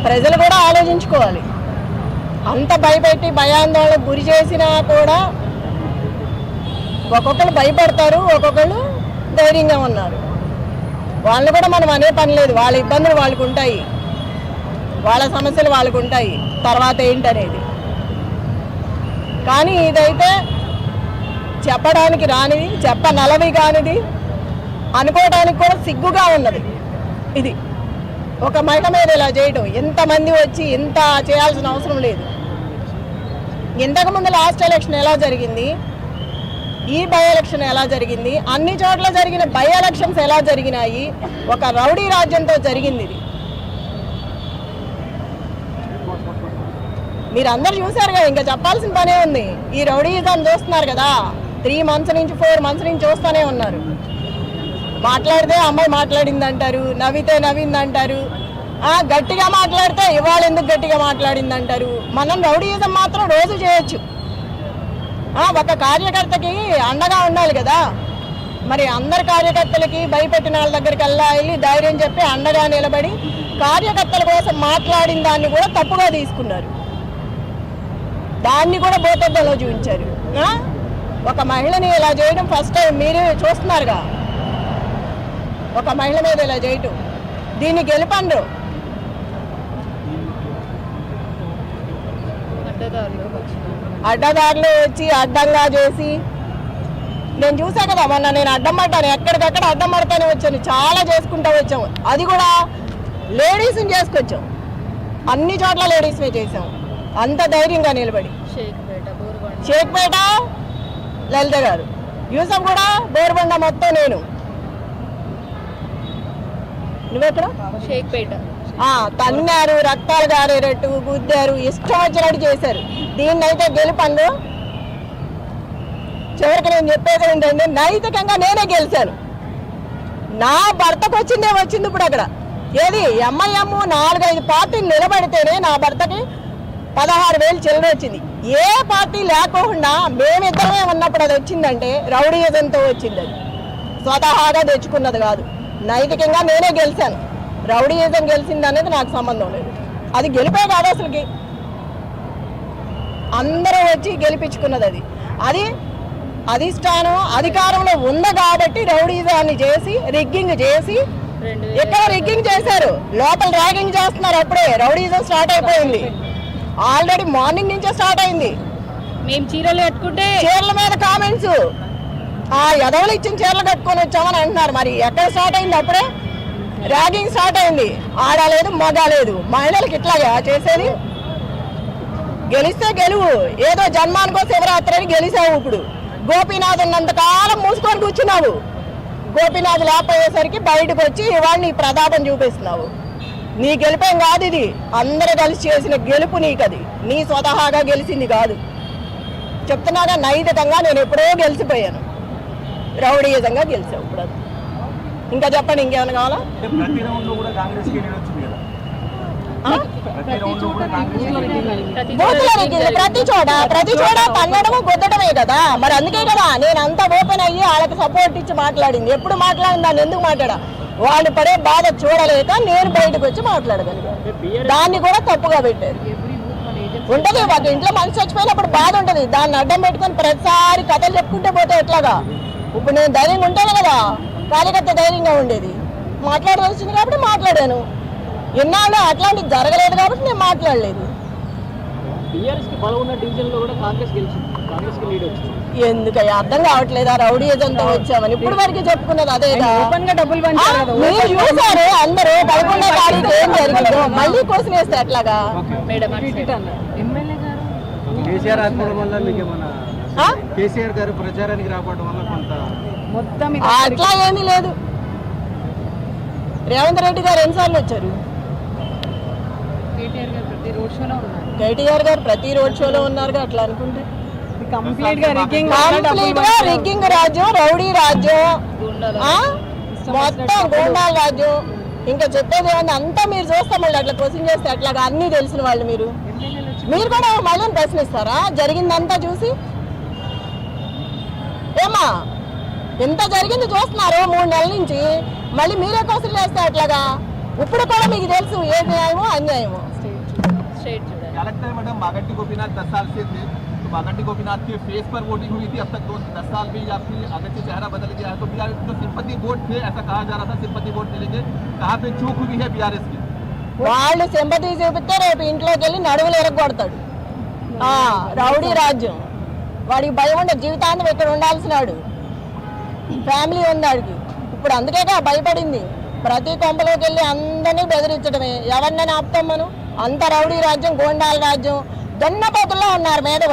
ప్రజలు కూడా ఆలోచించుకోవాలి. అంత భయపెట్టి భయాందోళనకు గురి చేసినా కూడా ఒక్కొక్కరు భయపడతారు, ఒక్కొక్కరు ధైర్యంగా ఉన్నారు. వాళ్ళని కూడా మనం అనే పని లేదు. వాళ్ళ ఇబ్బందులు వాళ్ళకు ఉంటాయి, వాళ్ళ సమస్యలు వాళ్ళకు ఉంటాయి, తర్వాత ఏంటనేది. కానీ ఇదైతే చెప్పడానికి రానిది, చెప్పనలవి కానిది, అనుకోవడానికి కూడా సిగ్గుగా ఉన్నది. ఇది ఒక మహిళ మీద ఇలా చేయడం, ఎంతమంది వచ్చి ఇంత చేయాల్సిన అవసరం లేదు. ఇంతకుముందు లాస్ట్ ఎలక్షన్ ఎలా జరిగింది, ఈ బై ఎలక్షన్ ఎలా జరిగింది, అన్ని చోట్ల జరిగిన బై ఎలక్షన్స్ ఎలా జరిగినాయి, ఒక రౌడీ రాజ్యంతో జరిగింది ఇది. మీరు అందరు చూసారు కదా, ఇంకా చెప్పాల్సిన పనే ఉంది. ఈ రౌడీజం చూస్తున్నారు కదా, 3 months నుంచి 4 months నుంచి చూస్తూనే ఉన్నారు. మాట్లాడితే అమ్మాయి మాట్లాడింది అంటారు, నవ్వితే నవ్వింది అంటారు, గట్టిగా మాట్లాడితే ఇవాళ ఎందుకు గట్టిగా మాట్లాడింది అంటారు. మనం రౌడీజం మాత్రం రోజు చేయొచ్చు. ఒక కార్యకర్తకి అండగా ఉండాలి కదా. మరి అందరి కార్యకర్తలకి భయపెట్టిన వాళ్ళ దగ్గరికి వెళ్ళి ధైర్యం చెప్పి అండగా నిలబడి కార్యకర్తల కోసం మాట్లాడిన దాన్ని కూడా తప్పుగా తీసుకున్నారు. దాన్ని కూడా భూతద్దంలో చూపించారు. ఒక మహిళని ఇలా చేయడం ఫస్ట్ టైం మీరు చూస్తున్నారుగా. ఒక మహిళ మీద ఇలా చేయటం, దీన్ని గెలుపండు. అడ్డదారులు వచ్చి అడ్డంగా చేసి, నేను చూసా కదా మొన్న, నేను అడ్డం పడ్డాను, ఎక్కడికక్కడ అడ్డం పడతానే వచ్చాను, చాలా చేసుకుంటూ వచ్చాము. అది కూడా లేడీస్ని చేసుకొచ్చాం, అన్ని చోట్ల లేడీస్నే చేసాం, అంత ధైర్యంగా నిలబడి. షేక్పేట లలిత గారు, యూసఫ్ కూడా బోర్బండ మొత్తం నేను. నువ్వెక్కడ? షేక్పేట. తన్నారు, రక్తాలు గారేటట్టు గుద్దారు, ఇష్టం వచ్చినట్టు చేశారు. దీన్నైతే గెలుపండు. చివరికి నేను చెప్పేది ఏంటంటే, నైతికంగా నేనే గెలిచాను. నా భర్తకు వచ్చింది ఇప్పుడు అక్కడ. ఏది ఎంఐఎం 4-5 పార్టీలు నిలబడితేనే నా భర్తకి 16,000 చిల్లర వచ్చింది. ఏ పార్టీ లేకుండా మేమిద్దరమే ఉన్నప్పుడు అది వచ్చిందంటే రౌడీజంతో వచ్చింది. అది స్వతహాగా తెచ్చుకున్నది కాదు. నైతికంగా నేనే గెలిచాను. రౌడీజం గెలిచింది అనేది నాకు సంబంధం లేదు. అది గెలిపే కాదు అసలుకి, అందరూ వచ్చి గెలిపించుకున్నది. అది అధిష్టానం అధికారంలో ఉంది కాబట్టి రౌడీజాన్ని చేసి రిగ్గింగ్ చేసి, ఇక్కడ రిగ్గింగ్ చేశారు, లోపల ర్యాగింగ్ చేస్తున్నారు. అప్పుడే రౌడీజం స్టార్ట్ అయిపోయింది. ఆల్రెడీ మార్నింగ్ నుంచే స్టార్ట్ అయింది. మేము చీరలు కట్టుకుంటే చీరల మీద కామెంట్స్, ఎదవలు ఇచ్చిన చీరలు కట్టుకొని వచ్చామని అంటున్నారు. మరి ఎక్కడ స్టార్ట్ అయింది? అప్పుడే ర్యాగింగ్ స్టార్ట్ అయింది. ఆడలేదు, మగాలేదు, మహిళలకు ఇట్లాగా చేసేది. గెలిస్తే గెలువు, ఏదో జన్మానికో శివరాత్రి అని గెలిచావు. ఇప్పుడు గోపీనాథ్ ఉన్నంతకాలం మూసుకొని కూర్చున్నావు. గోపీనాథ్ లేకపోయేసరికి బయటకు వచ్చి ఇవాళ నీ ప్రతాపం చూపిస్తున్నావు. నీ గెలిపేం కాదు ఇది, అందరూ కలిసి చేసిన గెలుపు నీకు. అది నీ స్వతహాగా గెలిచింది కాదు. చెప్తున్నాగా, నైతికంగా నేను ఎప్పుడో గెలిచిపోయాను, రౌడీయుతంగా గెలిచావు. ఇప్పుడు అది ఇంకా చెప్పండి, ఇంకేమైనా కావాలా? ప్రతి చోట తన్నడము గుద్దడమే కదా. మరి అందుకే కదా నేను అంతా ఓపెన్ అయ్యి వాళ్ళకి సపోర్ట్ ఇచ్చి మాట్లాడింది. ఎప్పుడు మాట్లాడింది, దాన్ని ఎందుకు మాట్లాడా? వాళ్ళు పడే బాధ చూడలేక నేను బయటకు వచ్చి మాట్లాడగలిగాను. దాన్ని కూడా తప్పుగా పెట్టారు. ఉంటది, ఒక ఇంట్లో మనిషి చచ్చిపోయినప్పుడు బాధ ఉంటుంది. దాన్ని అడ్డం పెట్టుకొని ప్రతిసారి కథలు చెప్పుకుంటే పోతే ఎట్లాగా? ఇప్పుడు నేను ధైర్యంగా ఉంటాను కదా, కార్యకర్త ధైర్యంగా ఉండేది. మాట్లాడవలసింది కాబట్టి మాట్లాడాను. ఎన్నాళ్ళు అట్లాంటిది జరగలేదు కాబట్టి నేను మాట్లాడలేదు. ఎందుకయ్యా అర్థం కావట్లేదా? రౌడీజంతో వచ్చామని ఇప్పుడు వరకు చెప్పుకున్నది అదేగా. మీరు చూసారు అందరూ 11వ తారీఖు ఏం జరిగిందో, మళ్ళీ కోసం వేస్తే ఎట్లాగా? అట్లా ఏమీ లేదు. రేవంత్ రెడ్డి గారు ఎన్నిసార్లు వచ్చారు? కేటీఆర్ గారు ప్రతి రోడ్ షోలో ఉన్నారు. అట్లా అనుకుంటే కంప్లీట్ గా రిగ్గింగ్ రాజ్యం, రౌడీ రాజ్యం, మొత్తం గూండాల రాజ్యం. ఇంకా చెప్పేది ఏమన్నా అంతా మీరు చూస్తాం. మళ్ళీ అట్లా క్వశ్చన్ చేస్తే అట్లాగా అన్నీ తెలిసిన వాళ్ళు మీరు కూడా మళ్ళీ ప్రశ్నిస్తారా జరిగిందంతా చూసి? ఏమా ఎంత జరిగింది చూస్తున్నారు 3 నెలల నుంచి, మళ్ళీ మీరే క్వశ్చన్ చేస్తే అట్లాగా? ఇప్పుడు కూడా మీకు తెలుసు ఏ న్యాయమో అన్యాయమో. स्ट्रेट చూడాలి. क्या लगता है मैडम, मागंटी गोपीनाथ 10 साल से थे, तो मागंटी गोपीनाथ के फेस पर वोटिंग हुई थी, अब तक 10 साल में ही आपकी अगरचे चेहरा बदल गया है, तो बीआरएस जो सिंपैथी वोट थे, ऐसा कहा जा रहा था सिंपैथी वोट मिलेंगे, कहाँ पे चूक हुई है बीआरएस की? వాళ్ళు సింపతి చూపిస్తే రేపు ఇంట్లోకి వెళ్ళి నడువులు ఎరగొడతాడు. రౌడీ రాజ్యం. వాడికి భయం ఉండే జీవితాంతం ఇక్కడ ఉండాల్సినాడు. ఫ్యామిలీ ఉంది వాడికి. ఇప్పుడు అందుకేగా భయపడింది. ప్రతి కొంపలోకి వెళ్ళి అందరినీ బెదిరించడమే. ఎవరినైనా ఆపుతాం మనం? అంత రౌడీ రాజ్యం, గోండాల రాజ్యం, దొన్నపోతుల్లో ఉన్నారు మీద.